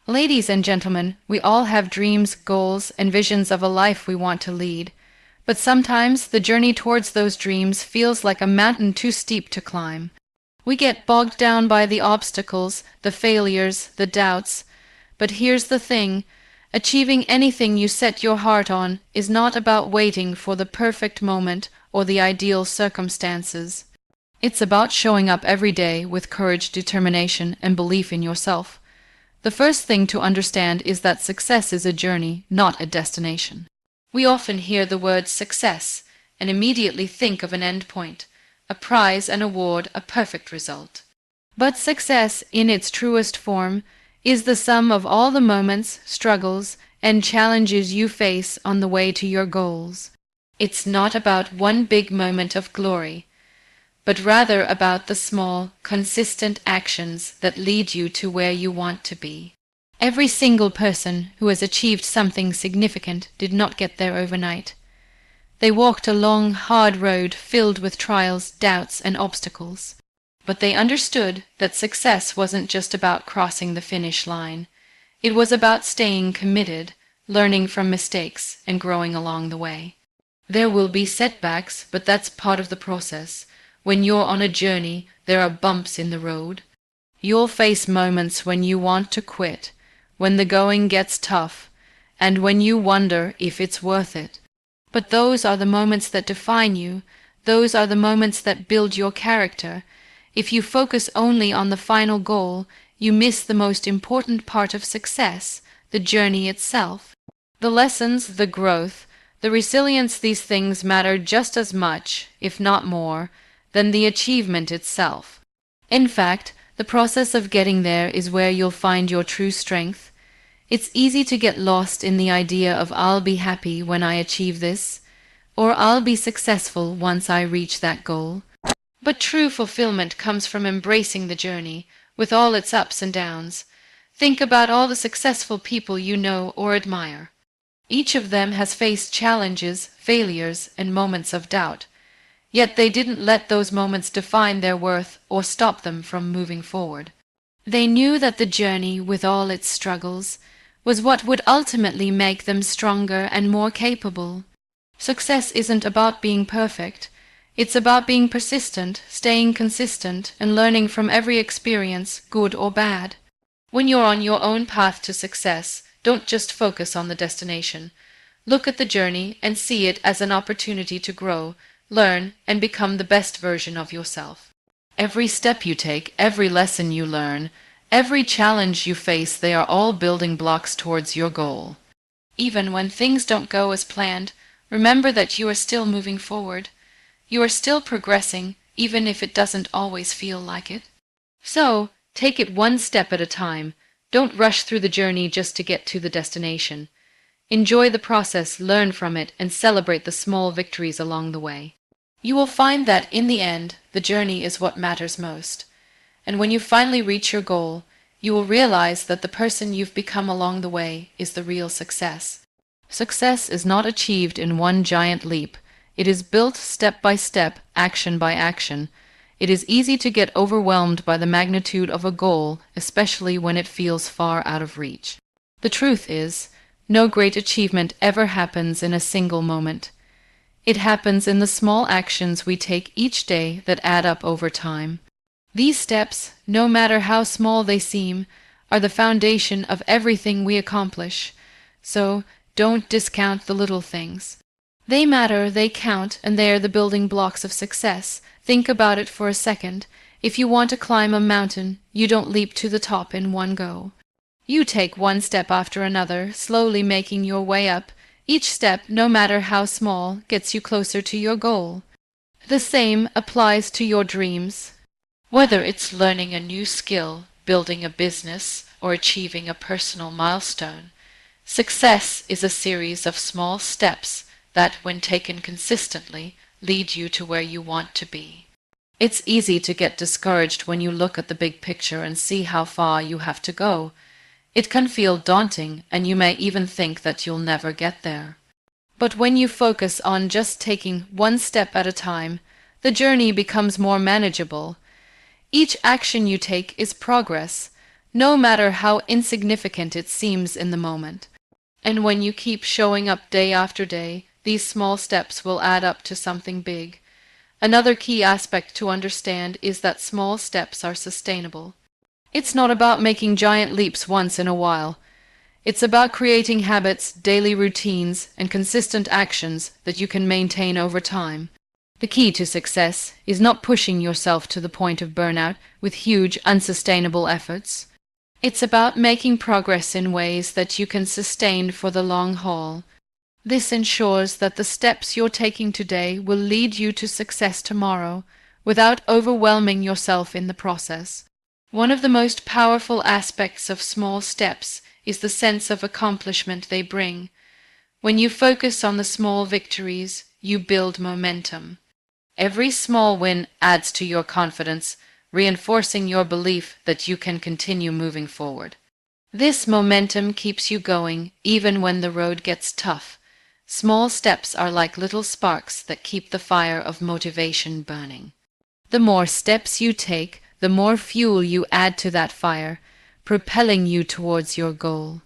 Ladies and gentlemen, we all have dreams, goals, and visions of a life we want to lead. But sometimes the journey towards those dreams feels like a mountain too steep to climb. We get bogged down by the obstacles, the failures, the doubts. But here's the thing. Achieving anything you set your heart on is not about waiting for the perfect moment or the ideal circumstances. It's about showing up every day with courage, determination, and belief in yourself. The first thing to understand is that success is a journey, not a destination. We often hear the word success and immediately think of an end point, a prize, an award, a perfect result. But success, in its truest form, is the sum of all the moments, struggles, and challenges you face on the way to your goals. It's not about one big moment of glory, but rather about the small, consistent actions that lead you to where you want to be. Every single person who has achieved something significant did not get there overnight. They walked a long, hard road filled with trials, doubts, and obstacles. But they understood that success wasn't just about crossing the finish line. It was about staying committed, learning from mistakes, and growing along the way. There will be setbacks, but that's part of the process. When you're on a journey, there are bumps in the road. You'll face moments when you want to quit, when the going gets tough, and when you wonder if it's worth it. But those are the moments that define you. Those are the moments that build your character. If you focus only on the final goal, you miss the most important part of success, the journey itself. The lessons, the growth, the resilience, these things matter just as much, if not more, than the achievement itself. In fact, the process of getting there is where you'll find your true strength. It's easy to get lost in the idea of I'll be happy when I achieve this, or I'll be successful once I reach that goal. But true fulfillment comes from embracing the journey, with all its ups and downs. Think about all the successful people you know or admire. Each of them has faced challenges, failures, and moments of doubt. Yet they didn't let those moments define their worth or stop them from moving forward. They knew that the journey, with all its struggles, was what would ultimately make them stronger and more capable. Success isn't about being perfect. It's about being persistent, staying consistent, and learning from every experience, good or bad. When you're on your own path to success, don't just focus on the destination. Look at the journey and see it as an opportunity to grow, learn, and become the best version of yourself. Every step you take, every lesson you learn, every challenge you face, they are all building blocks towards your goal. Even when things don't go as planned, remember that you are still moving forward. You are still progressing, even if it doesn't always feel like it. So, take it one step at a time. Don't rush through the journey just to get to the destination. Enjoy the process, learn from it, and celebrate the small victories along the way. You will find that, in the end, the journey is what matters most. And when you finally reach your goal, you will realize that the person you've become along the way is the real success. Success is not achieved in one giant leap. It is built step by step, action by action. It is easy to get overwhelmed by the magnitude of a goal, especially when it feels far out of reach. The truth is, no great achievement ever happens in a single moment. It happens in the small actions we take each day that add up over time. These steps, no matter how small they seem, are the foundation of everything we accomplish. So, don't discount the little things. They matter, they count, and they are the building blocks of success. Think about it for a second. If you want to climb a mountain, you don't leap to the top in one go. You take one step after another, slowly making your way up. Each step, no matter how small, gets you closer to your goal. The same applies to your dreams. Whether it's learning a new skill, building a business, or achieving a personal milestone, success is a series of small steps that, when taken consistently, lead you to where you want to be. It's easy to get discouraged when you look at the big picture and see how far you have to go. It can feel daunting, and you may even think that you'll never get there. But when you focus on just taking one step at a time, the journey becomes more manageable. Each action you take is progress. no matter how insignificant it seems in the moment. And when you keep showing up day after day, these small steps will add up to something big. Another key aspect to understand is that small steps are sustainable. It's not about making giant leaps once in a while. It's about creating habits, daily routines, and consistent actions that you can maintain over time. The key to success is not pushing yourself to the point of burnout with huge, unsustainable efforts. It's about making progress in ways that you can sustain for the long haul. This ensures that the steps you're taking today will lead you to success tomorrow without overwhelming yourself in the process. One of the most powerful aspects of small steps is the sense of accomplishment they bring. When you focus on the small victories, you build momentum. Every small win adds to your confidence, reinforcing your belief that you can continue moving forward. This momentum keeps you going even when the road gets tough. Small steps are like little sparks that keep the fire of motivation burning. The more steps you take, the more fuel you add to that fire, propelling you towards your goal.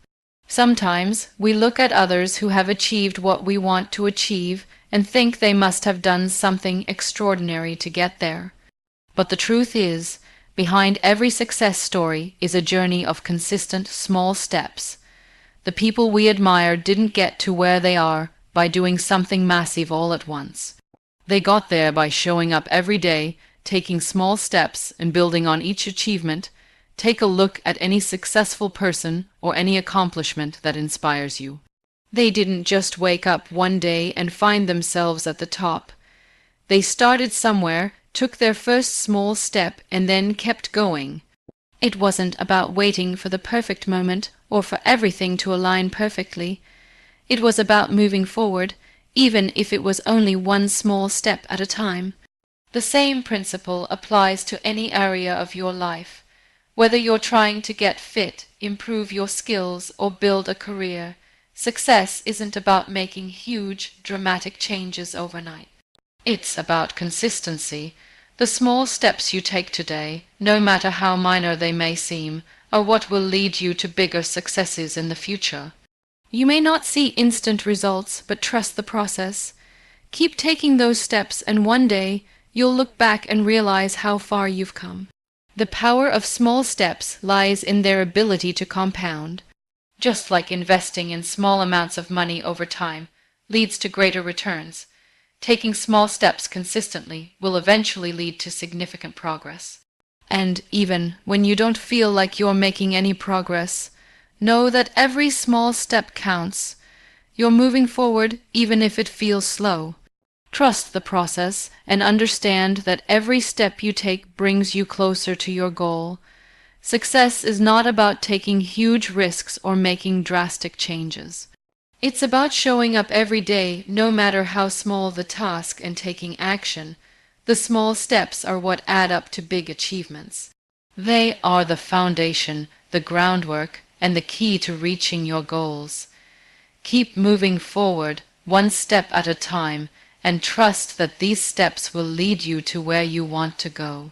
Sometimes we look at others who have achieved what we want to achieve and think they must have done something extraordinary to get there. But the truth is, behind every success story is a journey of consistent small steps. The people we admire didn't get to where they are by doing something massive all at once. They got there by showing up every day, taking small steps and building on each achievement. Take a look at any successful person or any accomplishment that inspires you. They didn't just wake up one day and find themselves at the top. They started somewhere, took their first small step, and then kept going. It wasn't about waiting for the perfect moment or for everything to align perfectly. It was about moving forward, even if it was only one small step at a time. The same principle applies to any area of your life. Whether you're trying to get fit, improve your skills, or build a career, success isn't about making huge, dramatic changes overnight. It's about consistency. The small steps you take today, no matter how minor they may seem, are what will lead you to bigger successes in the future. You may not see instant results, but trust the process. Keep taking those steps, and one day you'll look back and realize how far you've come. The power of small steps lies in their ability to compound. Just like investing in small amounts of money over time leads to greater returns, taking small steps consistently will eventually lead to significant progress. And even when you don't feel like you're making any progress, know that every small step counts. You're moving forward even if it feels slow. Trust the process and understand that every step you take brings you closer to your goal. Success is not about taking huge risks or making drastic changes. It's about showing up every day, no matter how small the task, and taking action. The small steps are what add up to big achievements. They are the foundation, the groundwork, and the key to reaching your goals. Keep moving forward, one step at a time, and trust that these steps will lead you to where you want to go.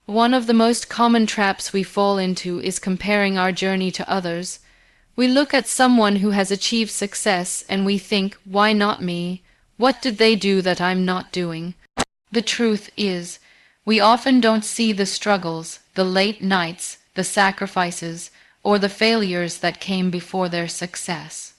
One of the most common traps we fall into is comparing our journey to others. We look at someone who has achieved success and we think, why not me? What did they do that I'm not doing? The truth is, we often don't see the struggles, the late nights, the sacrifices, or the failures that came before their success.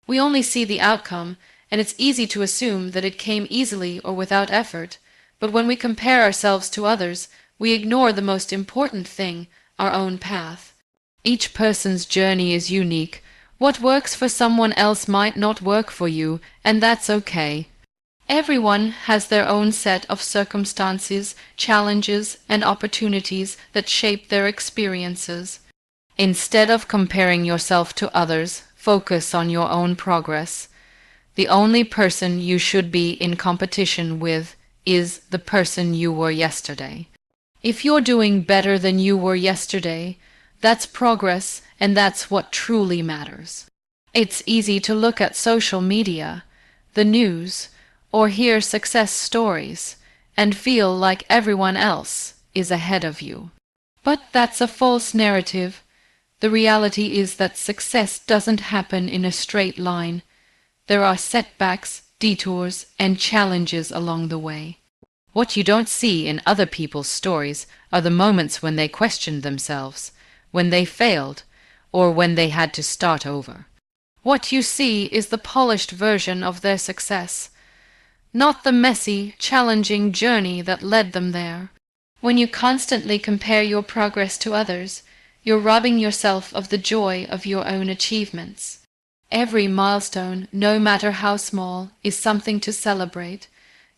We only see the outcome, and it's easy to assume that it came easily or without effort. But when we compare ourselves to others, we ignore the most important thing, our own path. Each person's journey is unique. What works for someone else might not work for you, and that's okay. Everyone has their own set of circumstances, challenges, and opportunities that shape their experiences. Instead of comparing yourself to others, focus on your own progress. The only person you should be in competition with is the person you were yesterday. If you're doing better than you were yesterday, that's progress, and that's what truly matters. It's easy to look at social media, the news, or hear success stories, and feel like everyone else is ahead of you. But that's a false narrative. The reality is that success doesn't happen in a straight line. There are setbacks, detours, and challenges along the way. What you don't see in other people's stories are the moments when they questioned themselves, when they failed, or when they had to start over. What you see is the polished version of their success, not the messy, challenging journey that led them there. When you constantly compare your progress to others, you're robbing yourself of the joy of your own achievements. Every milestone, no matter how small, is something to celebrate.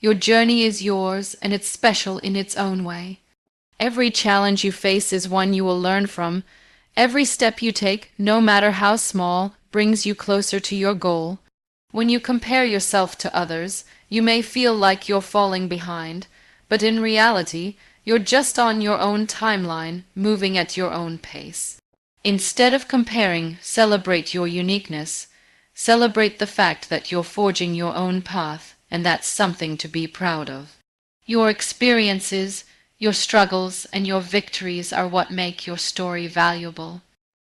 Your journey is yours, and it's special in its own way. Every challenge you face is one you will learn from. Every step you take, no matter how small, brings you closer to your goal. When you compare yourself to others, you may feel like you're falling behind, but in reality, you're just on your own timeline, moving at your own pace. Instead of comparing, celebrate your uniqueness. Celebrate the fact that you're forging your own path, and that's something to be proud of. Your experiences, your struggles, and your victories are what make your story valuable.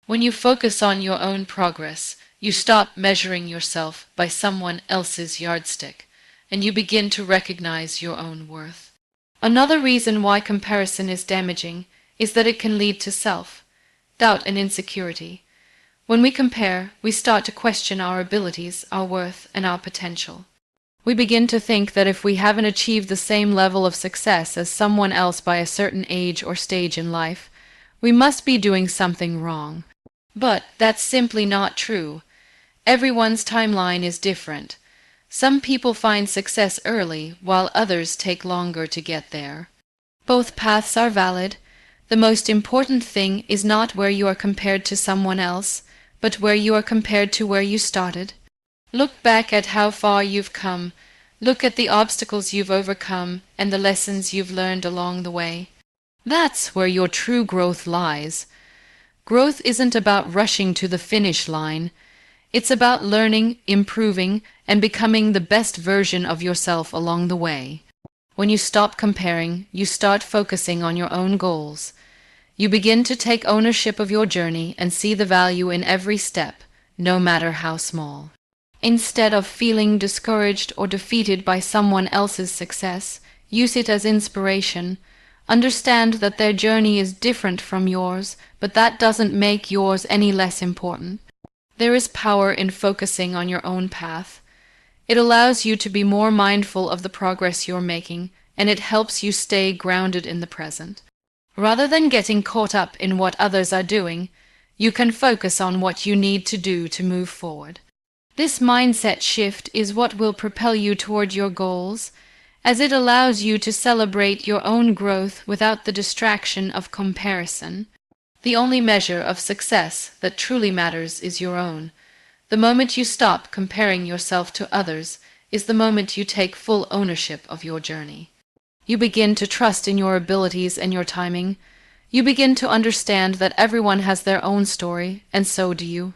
When you focus on your own progress, you stop measuring yourself by someone else's yardstick, and you begin to recognize your own worth. Another reason why comparison is damaging is that it can lead to self-doubt and insecurity. When we compare, we start to question our abilities, our worth, and our potential. We begin to think that if we haven't achieved the same level of success as someone else by a certain age or stage in life, we must be doing something wrong. But that's simply not true. Everyone's timeline is different. Some people find success early, while others take longer to get there. Both paths are valid. The most important thing is not where you are compared to someone else, but where you are compared to where you started. Look back at how far you've come. Look at the obstacles you've overcome and the lessons you've learned along the way. That's where your true growth lies. Growth isn't about rushing to the finish line. It's about learning, improving, and becoming the best version of yourself along the way. When you stop comparing, you start focusing on your own goals. You begin to take ownership of your journey and see the value in every step, no matter how small. Instead of feeling discouraged or defeated by someone else's success, use it as inspiration. Understand that their journey is different from yours, but that doesn't make yours any less important. There is power in focusing on your own path. It allows you to be more mindful of the progress you're making, and it helps you stay grounded in the present. Rather than getting caught up in what others are doing, you can focus on what you need to do to move forward. This mindset shift is what will propel you toward your goals, as it allows you to celebrate your own growth without the distraction of comparison. The only measure of success that truly matters is your own. The moment you stop comparing yourself to others is the moment you take full ownership of your journey. You begin to trust in your abilities and your timing. You begin to understand that everyone has their own story, and so do you.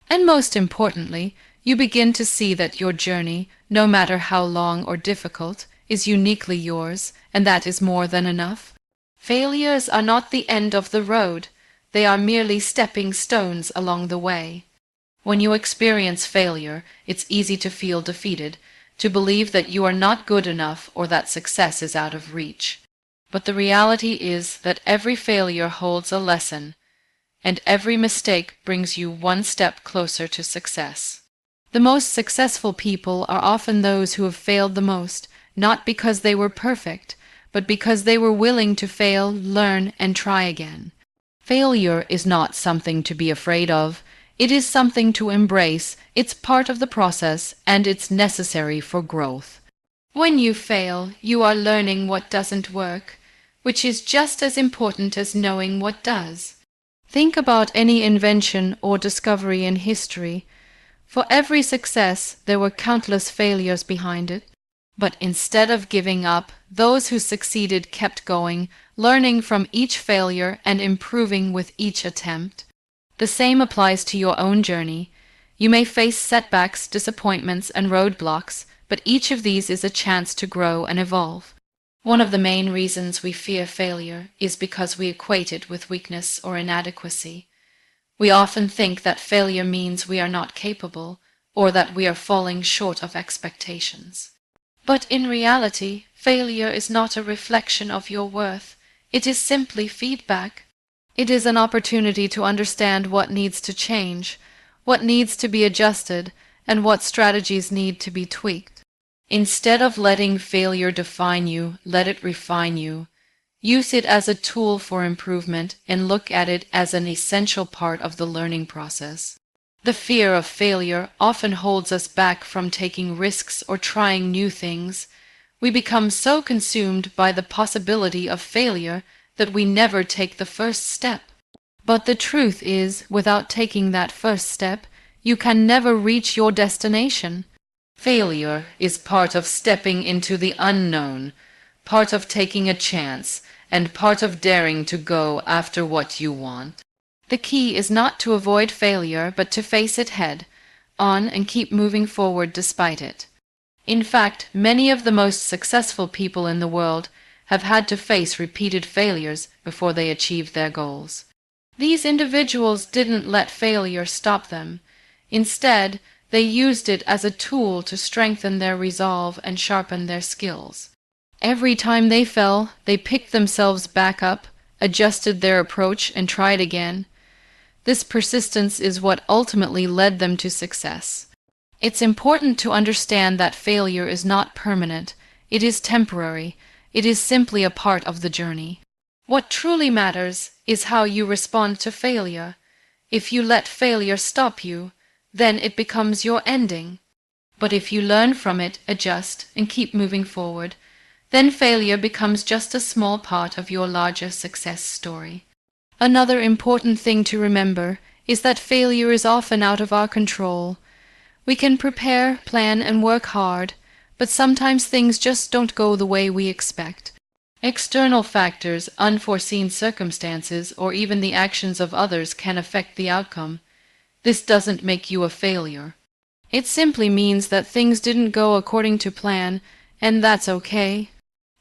And most importantly, you begin to see that your journey, no matter how long or difficult, is uniquely yours, and that is more than enough. Failures are not the end of the road. They are merely stepping stones along the way. When you experience failure, it's easy to feel defeated, to believe that you are not good enough or that success is out of reach. But the reality is that every failure holds a lesson, and every mistake brings you one step closer to success. The most successful people are often those who have failed the most, not because they were perfect, but because they were willing to fail, learn, and try again. Failure is not something to be afraid of. It is something to embrace. It's part of the process, and it's necessary for growth. When you fail, you are learning what doesn't work, which is just as important as knowing what does. Think about any invention or discovery in history. For every success, there were countless failures behind it. But instead of giving up, those who succeeded kept going, learning from each failure and improving with each attempt. The same applies to your own journey. You may face setbacks, disappointments, and roadblocks, but each of these is a chance to grow and evolve. One of the main reasons we fear failure is because we equate it with weakness or inadequacy. We often think that failure means we are not capable, or that we are falling short of expectations. But in reality, failure is not a reflection of your worth. It is simply feedback. It is an opportunity to understand what needs to change, what needs to be adjusted, and what strategies need to be tweaked. Instead of letting failure define you, let it refine you. Use it as a tool for improvement and look at it as an essential part of the learning process. The fear of failure often holds us back from taking risks or trying new things. We become so consumed by the possibility of failure that we never take the first step. But the truth is, without taking that first step, you can never reach your destination. Failure is part of stepping into the unknown, part of taking a chance, and part of daring to go after what you want. The key is not to avoid failure, but to face it head on and keep moving forward despite it. In fact, many of the most successful people in the world have had to face repeated failures before they achieved their goals. These individuals didn't let failure stop them. Instead, they used it as a tool to strengthen their resolve and sharpen their skills. Every time they fell, they picked themselves back up, adjusted their approach, and tried again. This persistence is what ultimately led them to success. It's important to understand that failure is not permanent. It is temporary. It is simply a part of the journey. What truly matters is how you respond to failure. If you let failure stop you, then it becomes your ending. But if you learn from it, adjust, and keep moving forward, then failure becomes just a small part of your larger success story. Another important thing to remember is that failure is often out of our control. We can prepare, plan, and work hard, but sometimes things just don't go the way we expect. External factors, unforeseen circumstances, or even the actions of others can affect the outcome. This doesn't make you a failure. It simply means that things didn't go according to plan, and that's okay.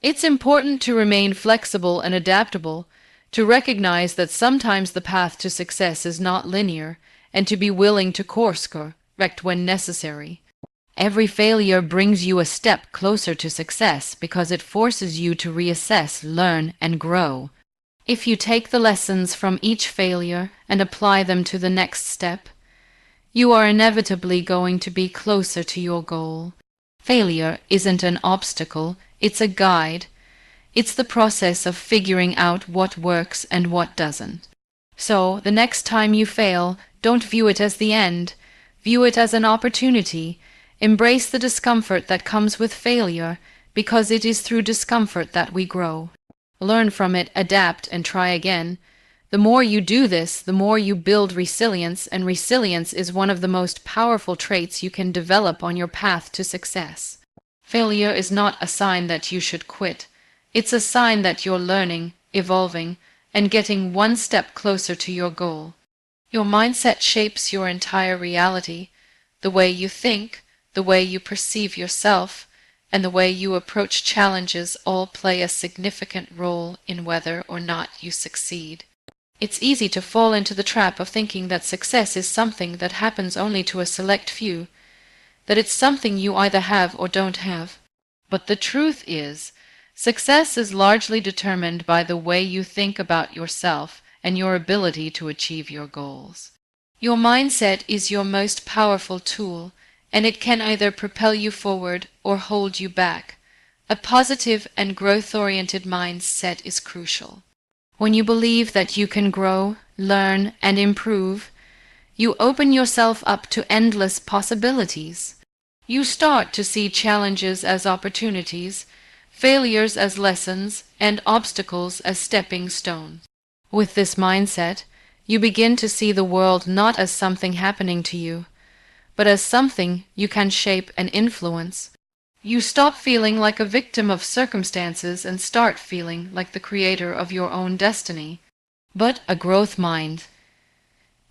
It's important to remain flexible and adaptable, to recognize that sometimes the path to success is not linear, and to be willing to course-correct when necessary. Every failure brings you a step closer to success because it forces you to reassess, learn, and grow. If you take the lessons from each failure and apply them to the next step, you are inevitably going to be closer to your goal. Failure isn't an obstacle, it's a guide. It's the process of figuring out what works and what doesn't. So, the next time you fail, don't view it as the end. View it as an opportunity. Embrace the discomfort that comes with failure, because it is through discomfort that we grow. Learn from it, adapt, and try again. The more you do this, the more you build resilience, and resilience is one of the most powerful traits you can develop on your path to success. Failure is not a sign that you should quit. It's a sign that you're learning, evolving, and getting one step closer to your goal. Your mindset shapes your entire reality. The way you think, the way you perceive yourself, and the way you approach challenges all play a significant role in whether or not you succeed. It's easy to fall into the trap of thinking that success is something that happens only to a select few, that it's something you either have or don't have. But the truth is, success is largely determined by the way you think about yourself and your ability to achieve your goals. Your mindset is your most powerful tool, and it can either propel you forward or hold you back. A positive and growth-oriented mindset is crucial. When you believe that you can grow, learn, and improve, you open yourself up to endless possibilities. You start to see challenges as opportunities, failures as lessons, and obstacles as stepping stones. With this mindset, you begin to see the world not as something happening to you, but as something you can shape and influence. You stop feeling like a victim of circumstances and start feeling like the creator of your own destiny. But a growth mind.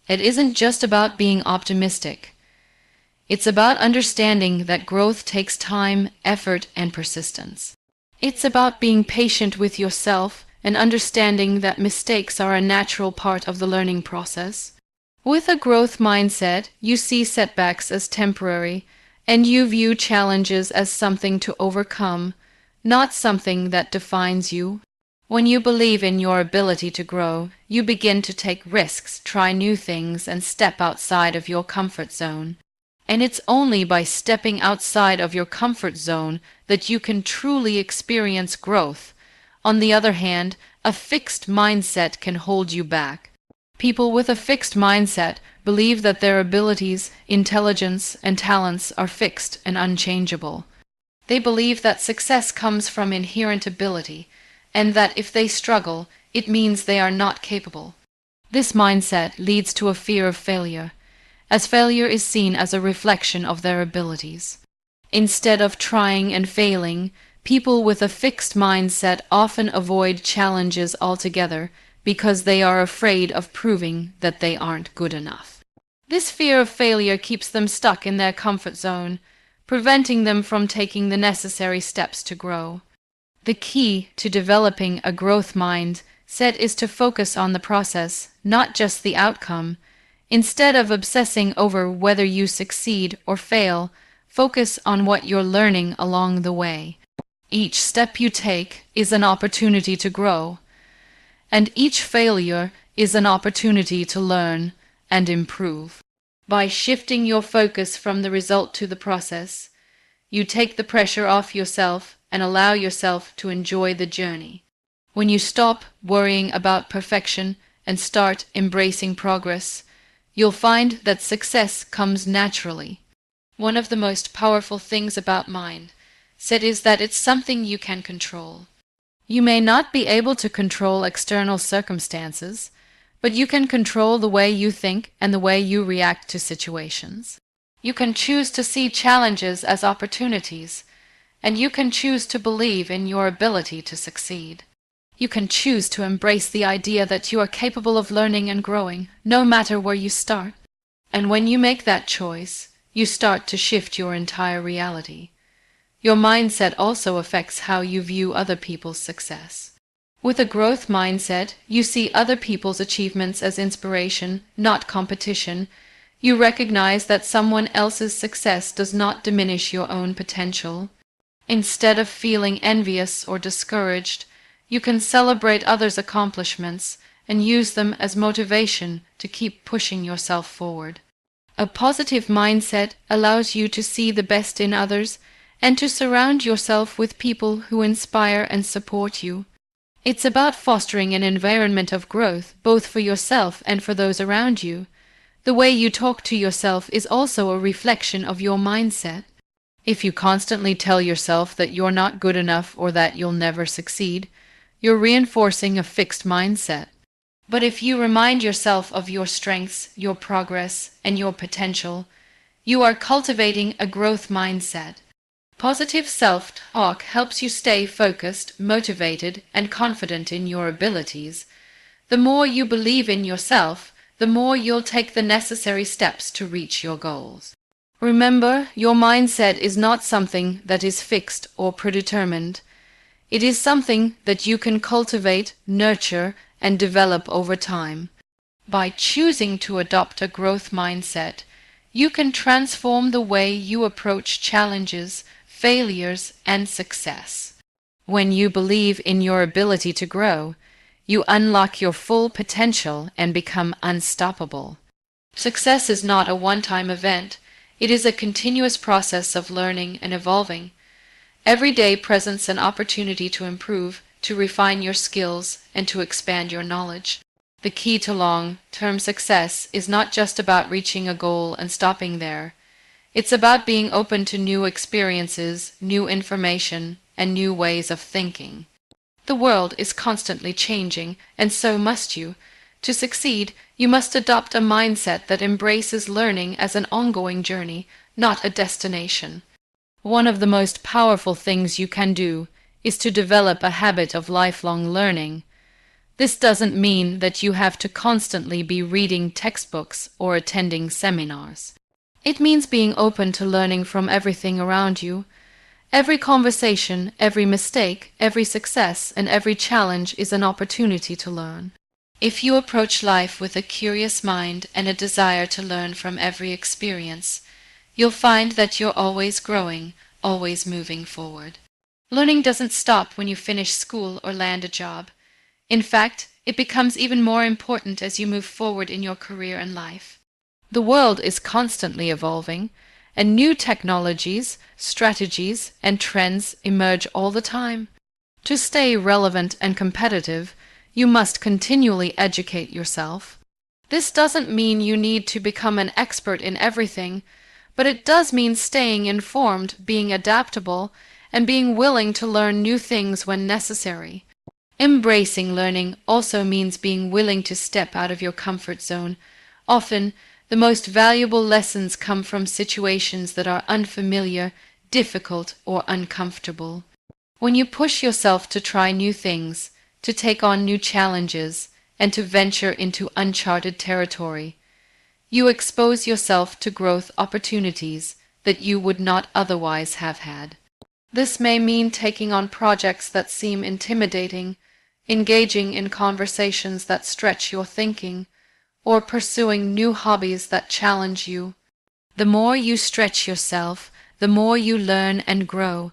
It isn't just about being optimistic. It's about understanding that growth takes time, effort, and persistence. It's about being patient with yourself and understanding that mistakes are a natural part of the learning process. With a growth mindset, you see setbacks as temporary, and you view challenges as something to overcome, not something that defines you. When you believe in your ability to grow, you begin to take risks, try new things, and step outside of your comfort zone. And it's only by stepping outside of your comfort zone that you can truly experience growth. On the other hand, a fixed mindset can hold you back. People with a fixed mindset believe that their abilities, intelligence, and talents are fixed and unchangeable. They believe that success comes from inherent ability, and that if they struggle, it means they are not capable. This mindset leads to a fear of failure, as failure is seen as a reflection of their abilities. Instead of trying and failing, people with a fixed mindset often avoid challenges altogether because they are afraid of proving that they aren't good enough. This fear of failure keeps them stuck in their comfort zone, preventing them from taking the necessary steps to grow. The key to developing a growth mindset is to focus on the process, not just the outcome. Instead of obsessing over whether you succeed or fail, focus on what you're learning along the way. Each step you take is an opportunity to grow, and each failure is an opportunity to learn and improve. By shifting your focus from the result to the process, you take the pressure off yourself and allow yourself to enjoy the journey. When you stop worrying about perfection and start embracing progress, you'll find that success comes naturally. One of the most powerful things about mindset is that it's something you can control. You may not be able to control external circumstances, but you can control the way you think and the way you react to situations. You can choose to see challenges as opportunities, and you can choose to believe in your ability to succeed. You can choose to embrace the idea that you are capable of learning and growing, no matter where you start. And when you make that choice, you start to shift your entire reality. Your mindset also affects how you view other people's success. With a growth mindset, you see other people's achievements as inspiration, not competition. You recognize that someone else's success does not diminish your own potential. Instead of feeling envious or discouraged, you can celebrate others' accomplishments and use them as motivation to keep pushing yourself forward. A positive mindset allows you to see the best in others and to surround yourself with people who inspire and support you. It's about fostering an environment of growth, both for yourself and for those around you. The way you talk to yourself is also a reflection of your mindset. If you constantly tell yourself that you're not good enough or that you'll never succeed, you're reinforcing a fixed mindset. But if you remind yourself of your strengths, your progress, and your potential, you are cultivating a growth mindset. Positive self-talk helps you stay focused, motivated, and confident in your abilities. The more you believe in yourself, the more you'll take the necessary steps to reach your goals. Remember, your mindset is not something that is fixed or predetermined. It is something that you can cultivate, nurture, and develop over time. By choosing to adopt a growth mindset, you can transform the way you approach challenges, failures, and success. When you believe in your ability to grow, you unlock your full potential and become unstoppable. Success is not a one-time event. It is a continuous process of learning and evolving. Every day presents an opportunity to improve, to refine your skills, and to expand your knowledge. The key to long-term success is not just about reaching a goal and stopping there. It's about being open to new experiences, new information, and new ways of thinking. The world is constantly changing, and so must you. To succeed, you must adopt a mindset that embraces learning as an ongoing journey, not a destination. One of the most powerful things you can do is to develop a habit of lifelong learning. This doesn't mean that you have to constantly be reading textbooks or attending seminars. It means being open to learning from everything around you. Every conversation, every mistake, every success, and every challenge is an opportunity to learn. If you approach life with a curious mind and a desire to learn from every experience, you'll find that you're always growing, always moving forward. Learning doesn't stop when you finish school or land a job. In fact, it becomes even more important as you move forward in your career and life. The world is constantly evolving, and new technologies, strategies, and trends emerge all the time. To stay relevant and competitive, you must continually educate yourself. This doesn't mean you need to become an expert in everything, but it does mean staying informed, being adaptable, and being willing to learn new things when necessary. Embracing learning also means being willing to step out of your comfort zone. Often, the most valuable lessons come from situations that are unfamiliar, difficult, or uncomfortable. When you push yourself to try new things, to take on new challenges, and to venture into uncharted territory, you expose yourself to growth opportunities that you would not otherwise have had. This may mean taking on projects that seem intimidating, engaging in conversations that stretch your thinking, or pursuing new hobbies that challenge you. The more you stretch yourself, the more you learn and grow.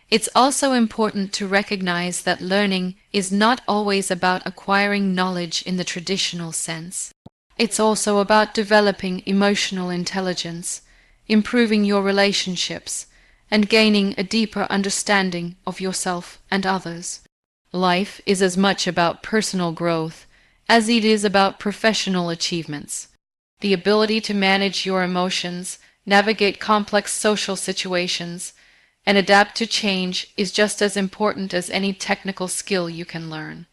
It's also important to recognize that learning is not always about acquiring knowledge in the traditional sense. It's also about developing emotional intelligence, improving your relationships, and gaining a deeper understanding of yourself and others. Life is as much about personal growth as it is about professional achievements. The ability to manage your emotions, navigate complex social situations, and adapt to change is just as important as any technical skill you can learn.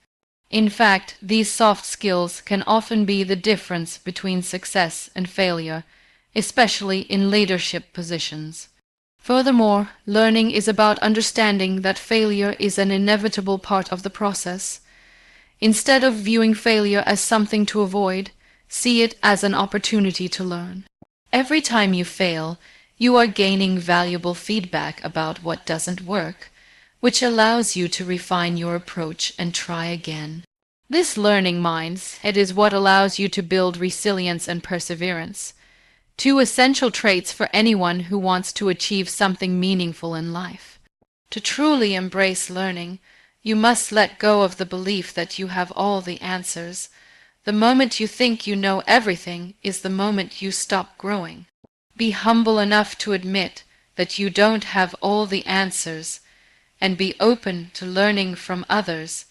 In fact, these soft skills can often be the difference between success and failure, especially in leadership positions. Furthermore, learning is about understanding that failure is an inevitable part of the process. Instead of viewing failure as something to avoid, see it as an opportunity to learn. Every time you fail, you are gaining valuable feedback about what doesn't work, which allows you to refine your approach and try again. This learning mindset is what allows you to build resilience and perseverance, two essential traits for anyone who wants to achieve something meaningful in life. To truly embrace learning, you must let go of the belief that you have all the answers. The moment you think you know everything is the moment you stop growing. Be humble enough to admit that you don't have all the answers, and be open to learning from others,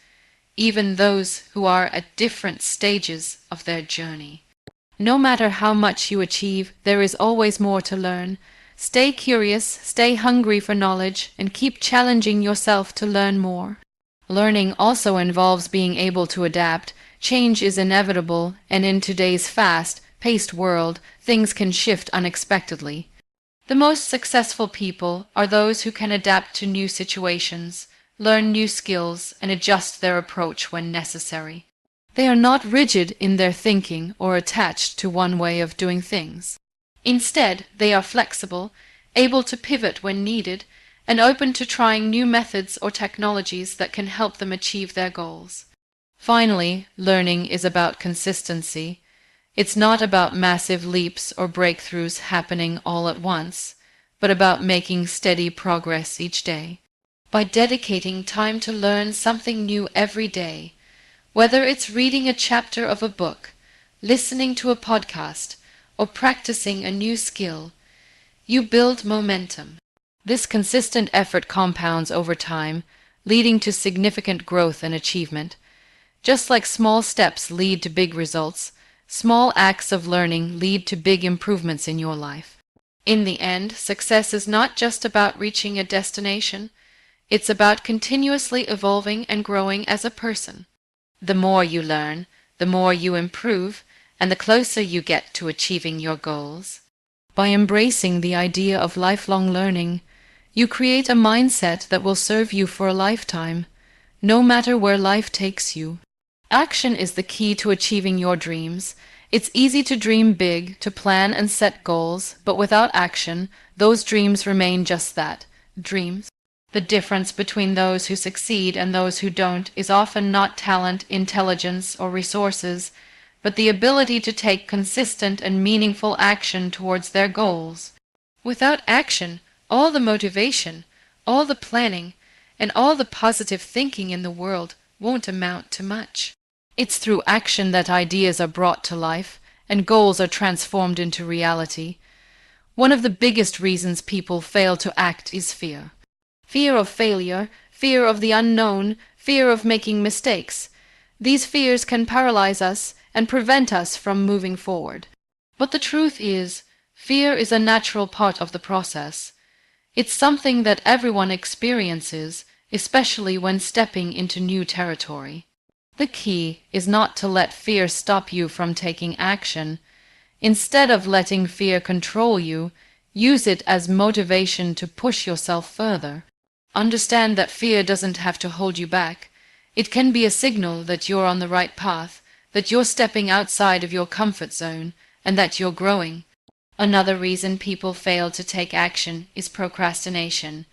even those who are at different stages of their journey. No matter how much you achieve, there is always more to learn. Stay curious, stay hungry for knowledge, and keep challenging yourself to learn more. Learning also involves being able to adapt. Change is inevitable, and in today's fast-paced world, things can shift unexpectedly. The most successful people are those who can adapt to new situations, learn new skills, and adjust their approach when necessary. They are not rigid in their thinking or attached to one way of doing things. Instead, they are flexible, able to pivot when needed, and open to trying new methods or technologies that can help them achieve their goals. Finally, learning is about consistency. It's not about massive leaps or breakthroughs happening all at once, but about making steady progress each day. By dedicating time to learn something new every day, whether it's reading a chapter of a book, listening to a podcast, or practicing a new skill, you build momentum. This consistent effort compounds over time, leading to significant growth and achievement. Just like small steps lead to big results, small acts of learning lead to big improvements in your life. In the end, success is not just about reaching a destination, it's about continuously evolving and growing as a person. The more you learn, the more you improve, and the closer you get to achieving your goals. By embracing the idea of lifelong learning, you create a mindset that will serve you for a lifetime, no matter where life takes you. Action is the key to achieving your dreams. It's easy to dream big, to plan and set goals, but without action, those dreams remain just that, dreams. The difference between those who succeed and those who don't is often not talent, intelligence, or resources, but the ability to take consistent and meaningful action towards their goals. Without action, all the motivation, all the planning, and all the positive thinking in the world won't amount to much. It's through action that ideas are brought to life and goals are transformed into reality. One of the biggest reasons people fail to act is fear. Fear of failure, fear of the unknown, fear of making mistakes. These fears can paralyze us and prevent us from moving forward. But the truth is, fear is a natural part of the process. It's something that everyone experiences, especially when stepping into new territory. The key is not to let fear stop you from taking action. Instead of letting fear control you, use it as motivation to push yourself further. Understand that fear doesn't have to hold you back. It can be a signal that you're on the right path, that you're stepping outside of your comfort zone, and that you're growing. Another reason people fail to take action is procrastination.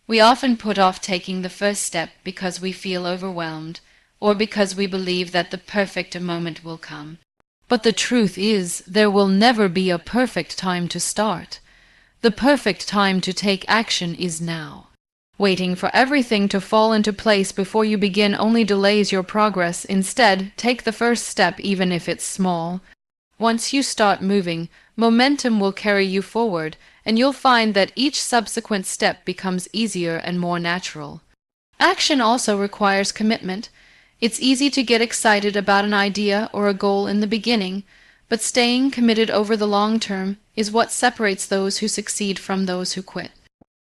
We often put off taking the first step because we feel overwhelmed, or because we believe that the perfect moment will come. But the truth is, there will never be a perfect time to start. The perfect time to take action is now. Waiting for everything to fall into place before you begin only delays your progress. Instead, take the first step even if it's small. Once you start moving, momentum will carry you forward, and you'll find that each subsequent step becomes easier and more natural. Action also requires commitment. It's easy to get excited about an idea or a goal in the beginning, but staying committed over the long term is what separates those who succeed from those who quit.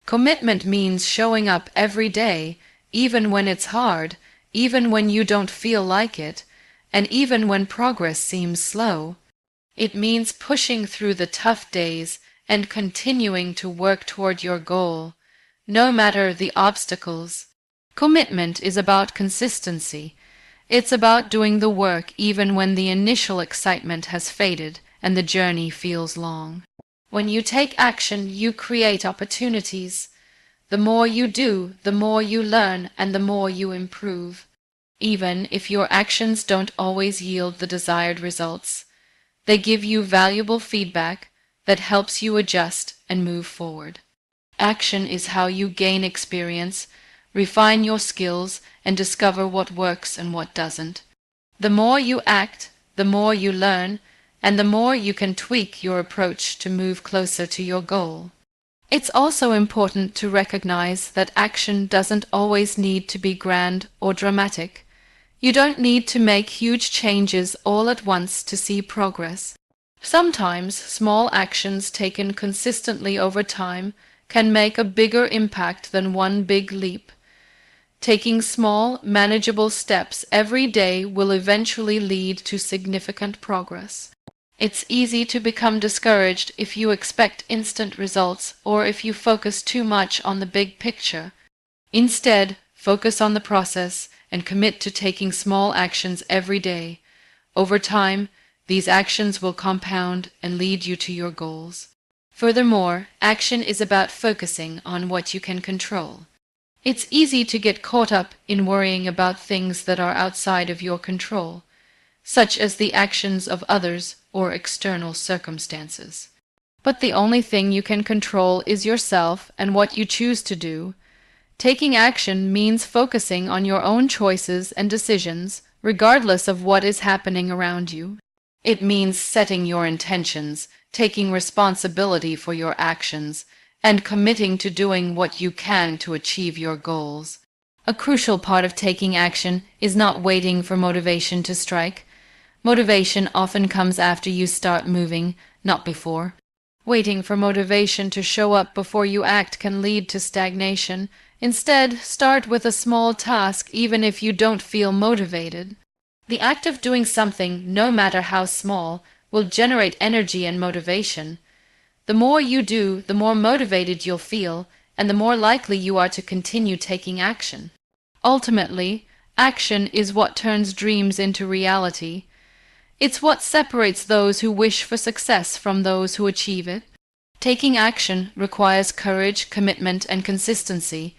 Commitment means showing up every day, even when it's hard, even when you don't feel like it, and even when progress seems slow. It means pushing through the tough days and continuing to work toward your goal, no matter the obstacles. Commitment is about consistency. It's about doing the work even when the initial excitement has faded and the journey feels long. When you take action, you create opportunities. The more you do, the more you learn and the more you improve. Even if your actions don't always yield the desired results, they give you valuable feedback that helps you adjust and move forward. Action is how you gain experience, refine your skills, and discover what works and what doesn't. The more you act, the more you learn, and the more you can tweak your approach to move closer to your goal. It's also important to recognize that action doesn't always need to be grand or dramatic. You don't need to make huge changes all at once to see progress. Sometimes small actions taken consistently over time can make a bigger impact than one big leap. Taking small, manageable steps every day will eventually lead to significant progress. It's easy to become discouraged if you expect instant results or if you focus too much on the big picture. Instead, focus on the process and commit to taking small actions every day. Over time, these actions will compound and lead you to your goals. Furthermore, action is about focusing on what you can control. It's easy to get caught up in worrying about things that are outside of your control, such as the actions of others or external circumstances. But the only thing you can control is yourself and what you choose to do. Taking action means focusing on your own choices and decisions, regardless of what is happening around you. It means setting your intentions, taking responsibility for your actions, and committing to doing what you can to achieve your goals. A crucial part of taking action is not waiting for motivation to strike. Motivation often comes after you start moving, not before. Waiting for motivation to show up before you act can lead to stagnation. Instead, start with a small task even if you don't feel motivated. The act of doing something, no matter how small, will generate energy and motivation. The more you do, the more motivated you'll feel, and the more likely you are to continue taking action. Ultimately, action is what turns dreams into reality. It's what separates those who wish for success from those who achieve it. Taking action requires courage, commitment, and consistency.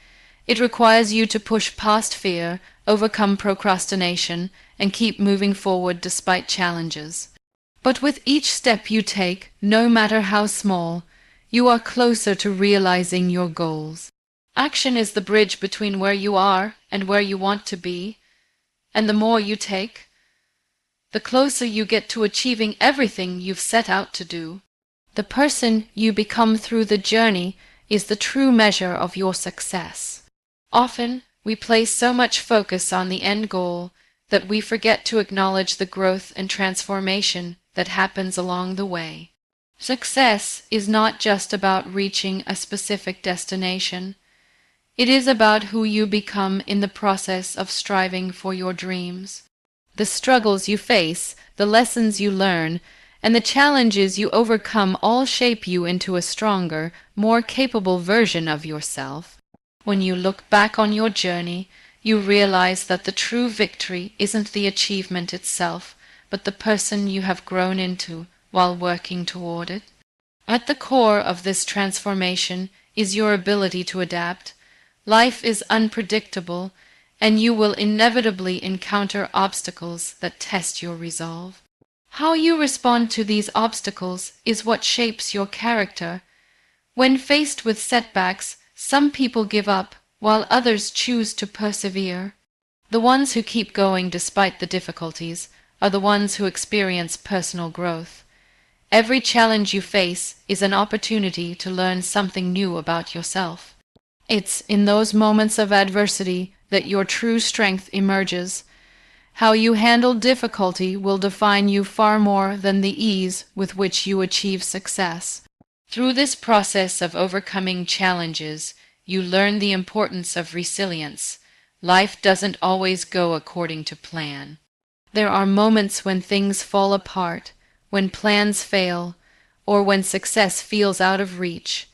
It requires you to push past fear, overcome procrastination, and keep moving forward despite challenges. But with each step you take, no matter how small, you are closer to realizing your goals. Action is the bridge between where you are and where you want to be, and the more you take, the closer you get to achieving everything you've set out to do. The person you become through the journey is the true measure of your success. Often, we place so much focus on the end goal that we forget to acknowledge the growth and transformation that happens along the way. Success is not just about reaching a specific destination. It is about who you become in the process of striving for your dreams. The struggles you face, the lessons you learn, and the challenges you overcome all shape you into a stronger, more capable version of yourself. When you look back on your journey, you realize that the true victory isn't the achievement itself, but the person you have grown into while working toward it. At the core of this transformation is your ability to adapt. Life is unpredictable, and you will inevitably encounter obstacles that test your resolve. How you respond to these obstacles is what shapes your character. When faced with setbacks, some people give up, while others choose to persevere. The ones who keep going despite the difficulties are the ones who experience personal growth. Every challenge you face is an opportunity to learn something new about yourself. It's in those moments of adversity that your true strength emerges. How you handle difficulty will define you far more than the ease with which you achieve success. Through this process of overcoming challenges, you learn the importance of resilience. Life doesn't always go according to plan. There are moments when things fall apart, when plans fail, or when success feels out of reach.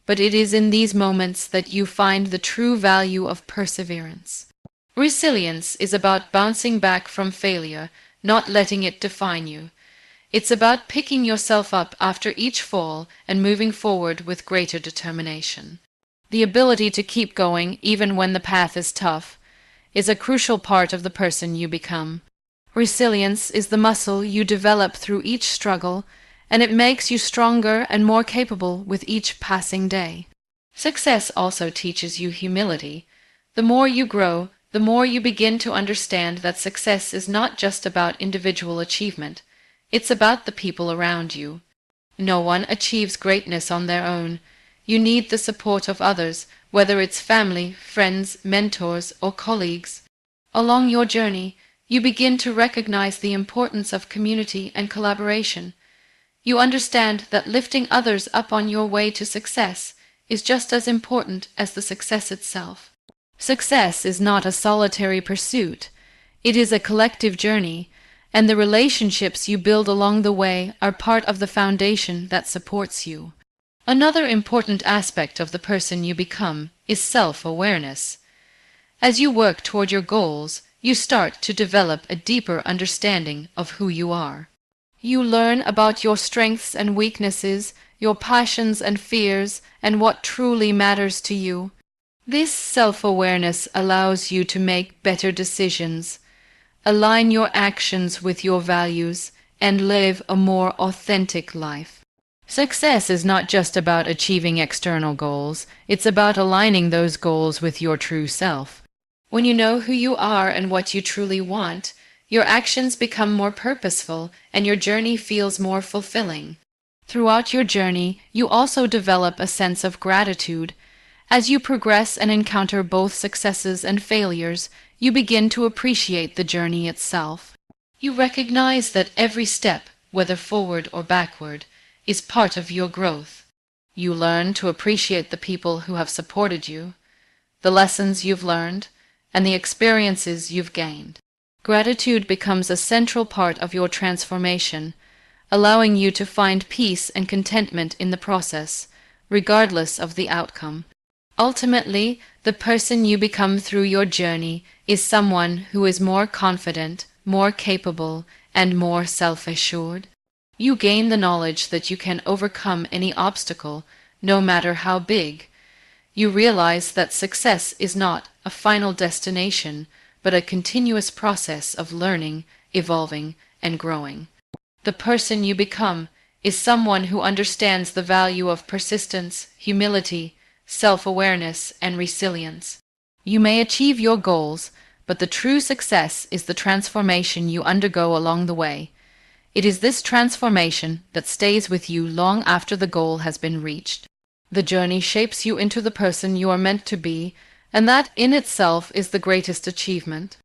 But it is in these moments that you find the true value of perseverance. Resilience is about bouncing back from failure, not letting it define you. It's about picking yourself up after each fall and moving forward with greater determination. The ability to keep going even when the path is tough is a crucial part of the person you become. Resilience is the muscle you develop through each struggle, and it makes you stronger and more capable with each passing day. Success also teaches you humility. The more you grow, the more you begin to understand that success is not just about individual achievement. It's about the people around you. No one achieves greatness on their own. You need the support of others, whether it's family, friends, mentors, or colleagues. Along your journey, you begin to recognize the importance of community and collaboration. You understand that lifting others up on your way to success is just as important as the success itself. Success is not a solitary pursuit. It is a collective journey, and the relationships you build along the way are part of the foundation that supports you. Another important aspect of the person you become is self-awareness. As you work toward your goals, you start to develop a deeper understanding of who you are. You learn about your strengths and weaknesses, your passions and fears, and what truly matters to you. This self-awareness allows you to make better decisions, align your actions with your values, and live a more authentic life. Success is not just about achieving external goals, it's about aligning those goals with your true self. When you know who you are and what you truly want, your actions become more purposeful and your journey feels more fulfilling. Throughout your journey, you also develop a sense of gratitude. As you progress and encounter both successes and failures, you begin to appreciate the journey itself. You recognize that every step, whether forward or backward, is part of your growth. You learn to appreciate the people who have supported you, the lessons you've learned, and the experiences you've gained. Gratitude becomes a central part of your transformation, allowing you to find peace and contentment in the process, regardless of the outcome. Ultimately, the person you become through your journey is someone who is more confident, more capable, and more self-assured. You gain the knowledge that you can overcome any obstacle, no matter how big. You realize that success is not a final destination, but a continuous process of learning, evolving, and growing. The person you become is someone who understands the value of persistence, humility, self-awareness, and resilience. You may achieve your goals, but the true success is the transformation you undergo along the way. It is this transformation that stays with you long after the goal has been reached. The journey shapes you into the person you are meant to be, and that in itself is the greatest achievement.